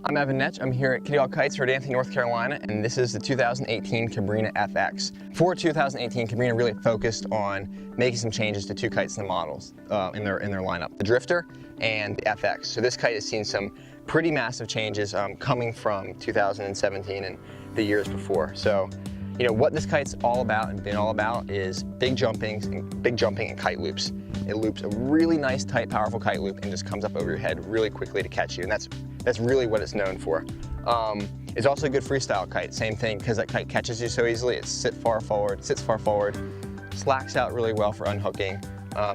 I'm Evan Netch. I'm here at Kitty Hawk Kites, Anthony, North Carolina, and this is the 2018 Cabrinha FX. For 2018, Cabrinha really focused on making some changes to two kites in the models in their lineup, the Drifter and the FX. So this kite has seen some pretty massive changes coming from 2017 and the years before. So, you know, what this kite's all about and been all about is big jumping and kite loops. It loops a really nice, tight, powerful kite loop and just comes up over your head really quickly to catch you, and that's really what it's known for. It's also a good freestyle kite. Same thing, because that kite catches you so easily. It sits far forward, slacks out really well for unhooking.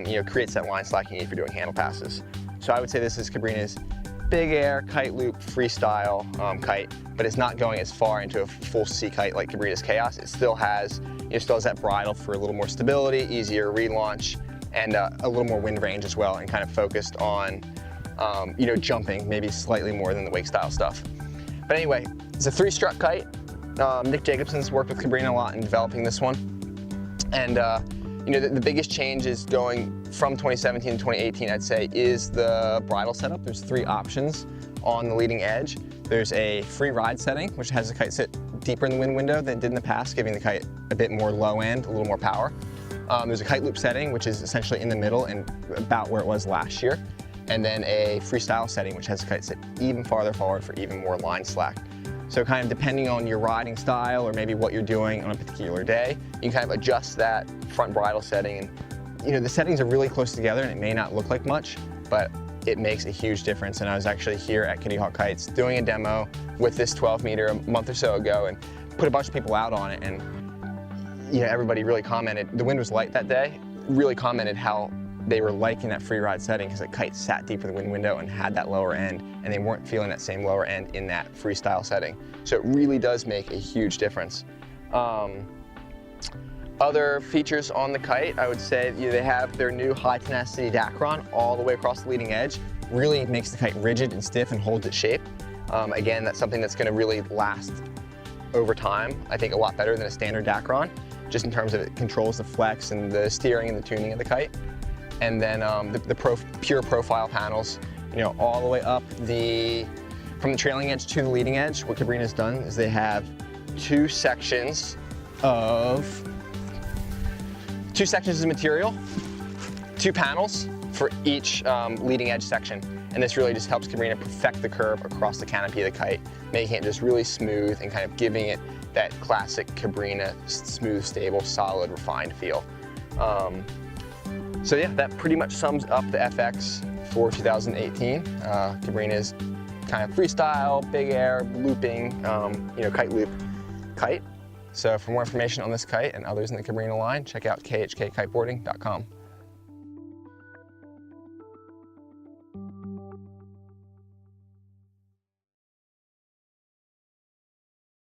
You know, creates that line slacking if you're doing handle passes. So I would say this is Cabrinha's big air kite loop freestyle kite, but it's not going as far into a full sea kite like Cabrinha's Chaos. It still has that bridle for a little more stability, easier relaunch, and a little more wind range as well, and kind of focused on you know, jumping maybe slightly more than the wakestyle stuff. But anyway, it's a 3-strut kite. Nick Jacobson's worked with Cabrinha a lot in developing this one. And you know, the biggest change is going from 2017 to 2018, I'd say, is the bridle setup. There's 3 options on the leading edge. There's a free ride setting, which has the kite sit deeper in the wind window than it did in the past, giving the kite a bit more low end, a little more power. There's a kite loop setting, which is essentially in the middle and about where it was last year. And then a freestyle setting, which has the kite sit even farther forward for even more line slack. So kind of depending on your riding style or maybe what you're doing on a particular day, you can kind of adjust that front bridle setting. And you know, the settings are really close together and it may not look like much, but it makes a huge difference. And I was actually here at Kitty Hawk Kites doing a demo with this 12 meter a month or so ago and put a bunch of people out on it. And you know, everybody really commented, the wind was light that day, really commented how they were liking that free ride setting because the kite sat deeper in the wind window and had that lower end, and they weren't feeling that same lower end in that freestyle setting. So it really does make a huge difference. Other features on the kite, I would say they have their new high tenacity Dacron all the way across the leading edge. Really makes the kite rigid and stiff and holds its shape. Again, that's something that's going to really last over time, I think a lot better than a standard Dacron, just in terms of it controls the flex and the steering and the tuning of the kite. And then the pure profile panels, you know, all the way up from the trailing edge to the leading edge. What Cabrinha's done is they have two sections of material, 2 panels for each leading edge section. And this really just helps Cabrinha perfect the curve across the canopy of the kite, making it just really smooth and kind of giving it that classic Cabrinha smooth, stable, solid, refined feel. So yeah, that pretty much sums up the FX for 2018. Cabrinha's kind of freestyle, big air, looping, you know, kite loop kite. So for more information on this kite and others in the Cabrinha line, check out khkkiteboarding.com.